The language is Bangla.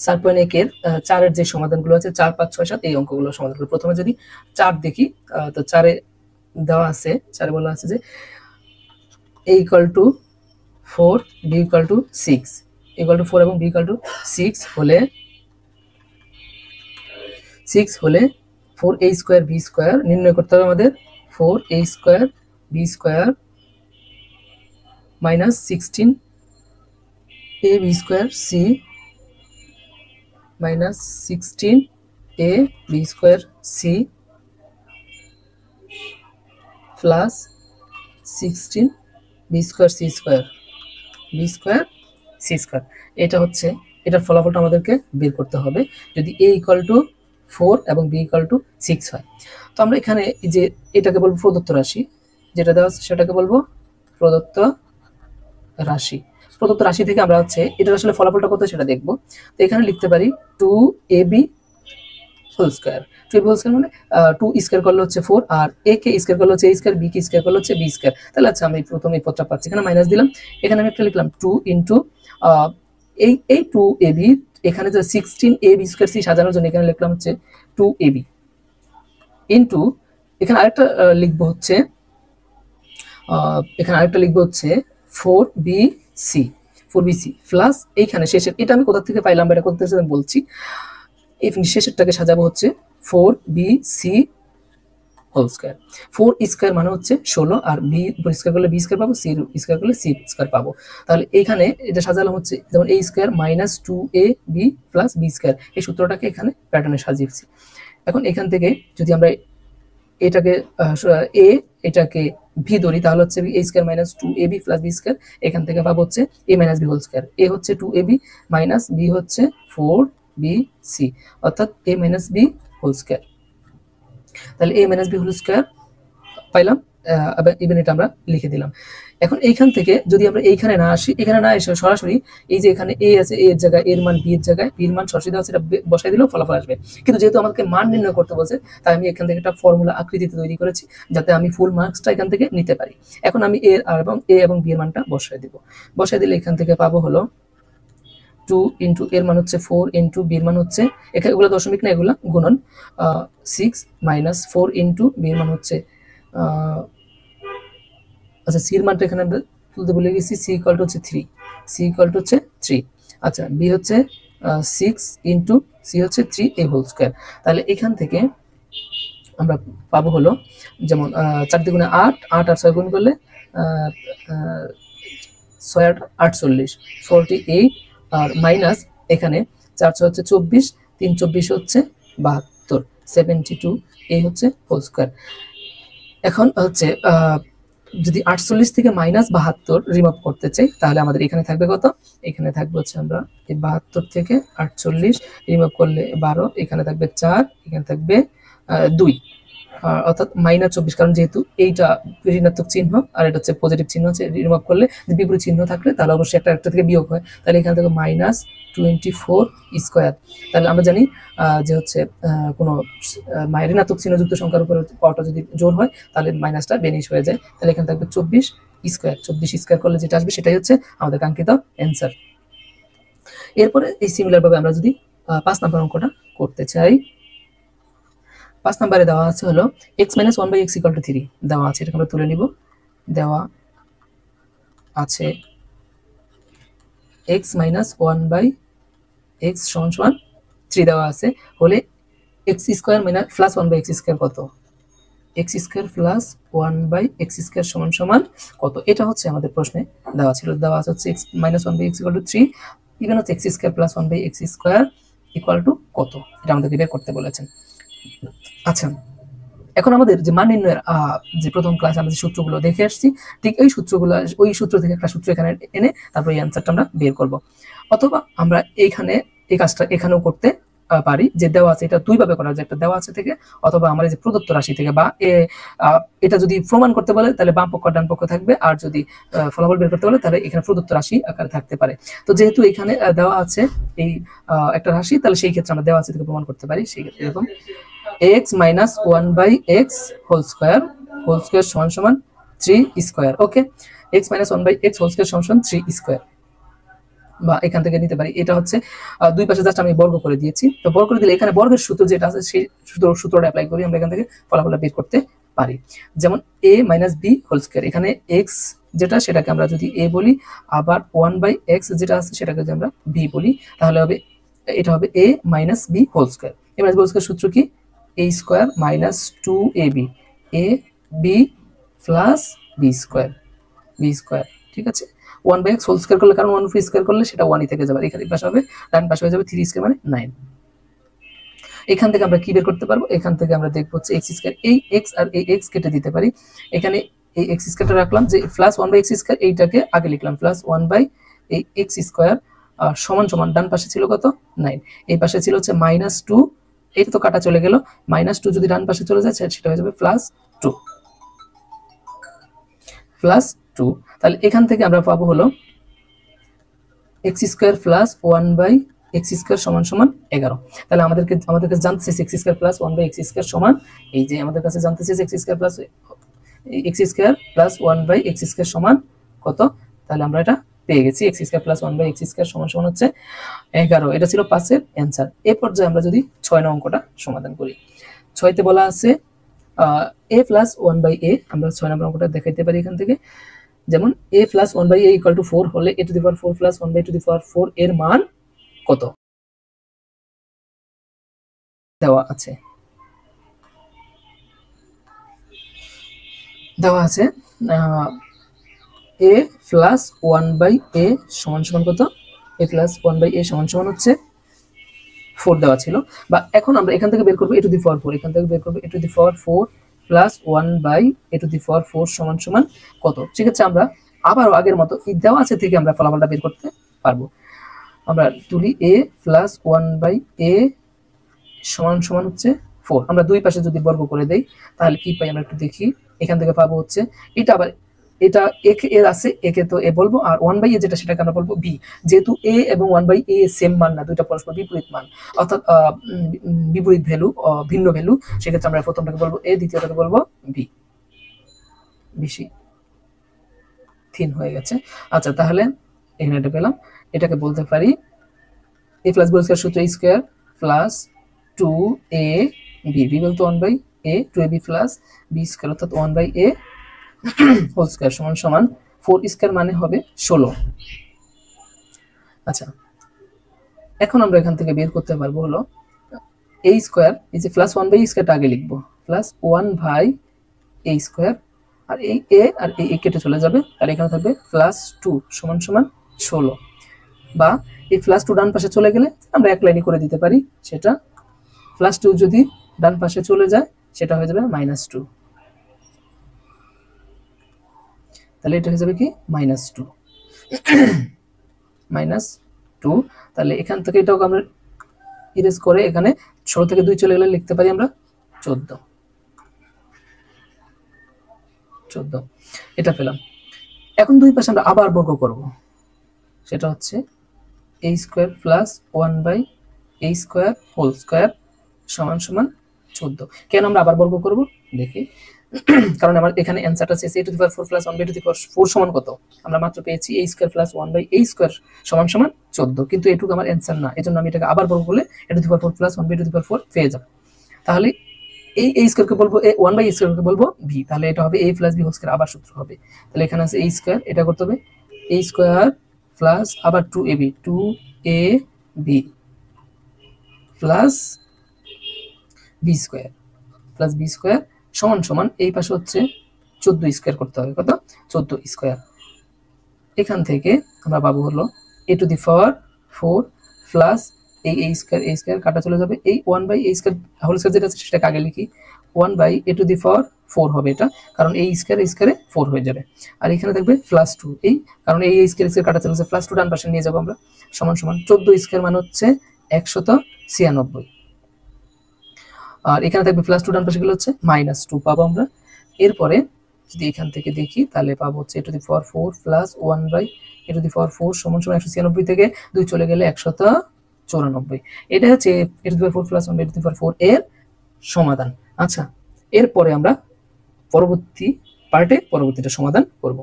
4.1 এর 4 এর যে সমাধানগুলো আছে 4, 5, 6, 7 এই অঙ্কগুলো সমাধান করব। প্রথমে যদি 4 দেখি, তো 4 এ দেওয়া আছে, 4 এ বলা আছে যে a = 4, b = 6, a = 4 এবং b = 6 হলে 4a² b² নির্ণয় করতে হবে আমাদের। 4a² b² minus 16ab² c minus 16ab² c plus 16b² c², এটা হচ্ছে, এটার ফলাফলটা আমাদেরকে বের করতে হবে যদি a = 4 এবং b = 6 হয়। তো আমরা এখানে এই যে এটাকে বলবো প্রদত্ত রাশি, যেটা দেওয়া আছে সেটাকে বলবো প্রদত্ত রাশি। প্রদত্ত রাশি থেকে আমরা হচ্ছে এটার আসলে ফলাফলটা কত সেটা দেখব। তো এখানে লিখতে পারি 2ab² 2ab² মানে 2² করলে হচ্ছে 4, আর a কে স্কয়ার করলে হচ্ছে a², b কে স্কয়ার করলে হচ্ছে b²। তাহলে আচ্ছা আমি প্রথমে এই পদটা পাচ্ছি, এখানে মাইনাস দিলাম, এখানে আমি একটা লিখলাম 2 ইনটু এই 2ab, এখানে যে 16ab² c সাজানোর জন্য এখানে লিখলাম হচ্ছে 2ab ইনটু এখানে আরেকটা লিখবো হচ্ছে 4bc প্লাস এইখানে শেষের, এটা আমি কোথা থেকে পাইলাম বা এটা কোথা থেকে আমি বলছি, এই শেষেরটাকে সাজাবো হচ্ছে 4bc²। 4² মানে হচ্ছে 16, আর b স্কয়ার করলে b² পাবো, c স্কয়ার করলে c² পাবো। তাহলে এইখানে এটা সাজালাম হচ্ছে যেমন a² minus 2ab plus b², এই সূত্রটাকে এখানে প্যাটার্নে সাজিয়েছি। এখন এখান থেকে যদি আমরা এটাকে এটাকে ভি ধরি, তাহলে হচ্ছে a² minus 2ab plus b², এখান থেকে পাবো হচ্ছে a minus b²। a হচ্ছে 2ab minus b হচ্ছে 4bc, অর্থাৎ a minus b²। তাহলে a minus b² পাইলাম, ইভেন এটা আমরা লিখে দিলাম। এখন এইখান থেকে যদি আমরা এইখানে না আসি, এখানে না এসে সরাসরি এই যে এখানে a আছে, a এর জায়গায় এর মান b এর জায়গায় b এর মান সরাসরি দেওয়া আছে, এটা বসাই দিলেও ফলাফল আসবে। কিন্তু যেহেতু আমাকে মান নির্ণয় করতে বলছে, তাই আমি এখান থেকে একটা ফর্মুলা আকৃতিতে তৈরি করেছি যাতে আমি ফুল মার্কসটা এখান থেকে নিতে পারি। এখন আমি a এবং b এর মানটা বসাই দিব। বসাই দিলে এখান থেকে পাবো হলো 2 ইনটু এর মান হচ্ছে 4 ইনটু b এর মান হচ্ছে, এখানে এগুলো দশমিক না, এগুলো গুণন, 6 মাইনাস 4 ইনটু b এর মান হচ্ছে আচ্ছা সি এর মানটা এখানে আমরা তুলতে ভুলে গেছি, c = হচ্ছে 3, আচ্ছা b হচ্ছে 6 ইনটু c হচ্ছে 3a²। তাহলে এখান থেকে আমরা পাবো হলো যেমন 4 × 8, 8 আর 6 গুণ করলে 6 8 48, 48, আর মাইনাস এখানে 4 6 হচ্ছে 24, 3 24 হচ্ছে 72, 72 এই হচ্ছে হোল স্কয়ার। এখন হচ্ছে যদি 48 থেকে মাইনাস 72 রিমুভ করতে চাই, তাহলে আমাদের এখানে থাকবে কত, এখানে থাকবে হচ্ছে আমরা এই 72 থেকে 48 রিমুভ করলে 12, এখানে থাকবে 4, এখানে থাকবে 2, অর্থাৎ -24, কারণ যেহেতু এইটা ঋণাত্মক চিহ্ন আর এটা হচ্ছে পজিটিভ চিহ্ন, হচ্ছে রিমুভ করলে বিপরীত চিহ্ন থাকলে তাহলে অবশ্যই একটা থেকে বিয়োগ হয়, তাহলে এখান থেকে -24²। তাহলে আমরা জানি যে হচ্ছে কোনো ঋণাত্মক চিহ্নযুক্ত সংখ্যার উপরে পাওয়ারটা যদি জোর হয় তাহলে মাইনাসটা বেনিশ হয়ে যায়, তাহলে এখানে থাকবে 24² করলে যেটা আসবে সেটাই হচ্ছে আমাদের কাঙ্ক্ষিত অ্যান্সার। এরপরে এই সিমিলার ভাবে আমরা যদি 5 নম্বর অঙ্কটা করতে চাই, 5 নম্বরে দেওয়া আছে হলো x - 1/x = 3 দেওয়া আছে, এটা আমরা তুলে নিব। দেওয়া আছে x - 1/x = 3 দেওয়া আছে, হলে x² + 1/x² কত, x² + 1/x² সমান কত, এটা হচ্ছে আমাদের প্রশ্নে দেওয়া ছিল। দেওয়া আছে হচ্ছে x - 1/x = 3, ইভেন হচ্ছে x² + 1/x² = কত, এটা আমাদেরকে বের করতে বলেছেন। আচ্ছা, এখন আমাদের যে মান নির্ণয়ের যে প্রথম ক্লাসে আমরা যে সূত্রগুলো দেখে আসছি, ঠিক এই সূত্রগুলো, ওই সূত্র থেকে একটা সূত্র এখানে এনে তারপর এই অ্যান্সারটা আমরা বের করব। অথবা আমরা এইখানে এই কাজটা এখানেও করতে পারি, যে দেওয়া আছে এটা দুই ভাবে করা যায়, একটা দেওয়া আছে থেকে, অথবা আমার যে প্রদত্ত রাশি থেকে, বা এটা যদি প্রমাণ করতে বলে তাহলে বাম পক্ষ ডান পক্ষ থাকবে, আর যদি ফলাফল বের করতে বলে তাহলে এখানে প্রদত্ত রাশি আকারে থাকতে পারে। তো যেহেতু এখানে দেওয়া আছে এই একটা রাশি, তাহলে সেই ক্ষেত্রে আমরা দেওয়া আছে থেকে প্রমাণ করতে পারি। সেই ক্ষেত্রে এরকম x - 1/x হোল স্কয়ার = 3²। ওকে, x - 1/x হোল স্কয়ার = 3²। বা এখান থেকে নিতে পারি। এটা হচ্ছে দুই পাশে জাস্ট আমি বর্গ করে দিয়েছি। তো বর্গ করে দিলে এখানে বর্গের সূত্র যেটা আছে সেই সূত্রটা অ্যাপ্লাই করি আমরা এখান থেকে ফলাফলটা বের করতে পারি। যেমন a minus b whole square, এখানে x যেটা সেটাকে আমরা যদি a বলি, আবার 1/x যেটা আছে সেটাকে যদি আমরা b বলি, তাহলে হবে এটা হবে a minus b whole square. a minus b whole square সূত্র কি? a square minus 2ab, a b plus b square, b square. ঠিক আছে, 1/x হোল স্কয়ার করলে, কারণ 1 স্কয়ার করলে সেটা 1 থেকে যাবে, এখানে পাশে হবে, ডান পাশে হয়ে যাবে 3 স্কয়ার মানে 9। এখান থেকে আমরা কি বের করতে পারবো? এখান থেকে আমরা দেখব হচ্ছে x স্কয়ার, এই x আর এই x কেটে দিতে পারি। এখানে এই x স্কয়ারটা রাখলাম, যে প্লাস 1/x স্কয়ার এইটাকে আগে লিখলাম প্লাস 1/x স্কয়ার সমান সমান ডান পাশে ছিল কত? 9, এই পাশে ছিল হচ্ছে -2, এটা তো কাটা চলে গেল, -2 যদি ডান পাশে চলে যায় সেটা হয়ে যাবে +2, +2। তাহলে এখান থেকে আমরা পাবো হলো x square plus 1/x square সমান সমান 11। তাহলে আমাদের কাছে জানতে চাইছে x square plus 1/x square সমান, এই যে আমাদের কাছে জানতে চাইছে x square plus 1/x square সমান কত? তাহলে আমরা এটা পেয়ে গেছি, x square plus 1/x square সমান সমান হচ্ছে 11। এটা ছিল 5 এর অ্যানসার। এই পর্যায়ে আমরা যদি 6 নং অঙ্কটা সমাধান করি, 6 তে বলা আছে a প্লাস 1/a, আমরা 6 নম্বর অঙ্কটা দেখাইতে পারি এখান থেকে। যেমন a plus 1/a equal to 4 হলে a to the power 4 plus 1/4 এর মান কত? দেওয়া আছে a প্লাস 1/a সমান সমান কত? a প্লাস 1/a সমান সমান হচ্ছে 4 দেওয়া ছিল, বা এখন আমরা এখান থেকে বের করব a টু দি পাওয়ার 4, এখান থেকে বের করব a to the power 4 plus 1/a to the power 4 সমান সমান কত? সেক্ষেত্রে আমরা আবারও আগের মতো দেওয়া আছে থেকে আমরা ফলাফলটা বের করতে পারবো। আমরা তুলি a প্লাস 1/a সমান সমান হচ্ছে 4, আমরা দুই পাশে যদি বর্গ করে দেই তাহলে কি পাই আমরা একটু দেখি। এখান থেকে পাবো হচ্ছে এটা, আবার এটা এর আছে, একে তো এ বলবো, আর 1/a যেটা সেটাকে আমরা বলবো b, যেহেতু a এবং 1/a সেম মান না, দুইটা পরস্পর বিপরীত মান, অর্থাৎ বিপরীত ভ্যালু, ভিন্ন ভ্যালু, সেক্ষেত্রে আমরা প্রথমটাকে বলবো a, দ্বিতীয়টাকে বলবো b। বেশি থিন হয়ে গেছে। আচ্ছা, তাহলে এখানে এটা পেলাম, এটাকে বলতে পারি a প্লাস b স্কয়ার সূত্র a square plus 2ab, b বলতে 1/a, 2ab plus b square অর্থাৎ 1/a হোল স্কয়ার সমান সমান 4 স্কয়ার মানে হবে 16। আচ্ছা, এখন আমরা এখান থেকে বের করতে পারবো হলো a স্কয়ার, এই যে প্লাস 1/a স্কয়ারটা আগে লিখবো, প্লাস 1/a স্কয়ার, আর এই a আর এই কেটে চলে যাবে, আর এখানে থাকবে প্লাস 2 সমান সমান 16, বা এই প্লাস 2 ডান পাশে চলে গেলে আমরা এক লাইনে করে দিতে পারি, সেটা প্লাস 2 যদি ডান পাশে চলে যায় সেটা হয়ে যাবে -2, তাহলে এটা হয়ে যাবে কি -2, -2। তাহলে এখান থেকে এটাও আমরা ইরেজ করে এখানে 16 থেকে 2 চলে গেলে লিখতে পারি আমরা 14, এটা পেলাম। এখন দুই পাশে আমরা আবার বর্গ করব, সেটা হচ্ছে a square plus 1/a square whole square সমান সমান 14। কেন আমরা আবার বর্গ করব দেখি, কারণ আমার এখানে অ্যানসারটা আছে a to the power 4 plus 1/a to the power 4 সমান কত? আমরা মাত্র পেয়েছি a square plus 1/a square সমান সমান 14, কিন্তু এটুকু আমার অ্যানসার না, এজন্য আমি এটাকে আবার বর্গ করলে a to the power 4 plus 1/a to the power 4 পেয়ে যাব। তাহলে এই a স্কয়ারকে বলবো a, 1/a স্কয়ারকে বলবো b, তাহলে এটা হবে a plus b whole square, আবার সূত্র হবে। তাহলে এখানে আছে a স্কয়ার, এটা করতে হবে a স্কয়ার প্লাস আবার 2ab, 2ab plus b square plus b square সমান সমান এই পাশে হচ্ছে 14 স্কয়ার করতে হবে, কত? 14 স্কয়ার। এখান থেকে আমরা পাবো হলো a to the power 4 plus এই a স্কয়ার কাটা চলে যাবে, এই 1/a স্কয়ার হোল স্কয়ার যেটা আছে সেটাকে আগে লিখি, 1/a টু দি পাওয়ার 4 হবে এটা, কারণ এই স্কয়ারে 4 হয়ে যাবে, আর এখানে থাকবে প্লাস 2, এই কারণ এই স্কয়ার কাটা চলে যাচ্ছে, প্লাস 2 ডান পাশে নিয়ে যাব আমরা, সমান সমান 14 স্কয়ার মানে হচ্ছে 196, আর এখানে থাকবে প্লাস 2 ডান পাশে গেলে হচ্ছে -2 পাবো আমরা। এরপরে যদি এখান থেকে দেখি তাহলে পাবো হচ্ছে a to the power 4 plus 1/a to the power 4 সমান সমান 196 থেকে 2 চলে গেলে 194। এটা হচ্ছে a to the power 4 plus 1/a to the power 4 এর সমাধান। আচ্ছা, এরপরে আমরা পরবর্তী পার্টে পরবর্তীটা সমাধান করব।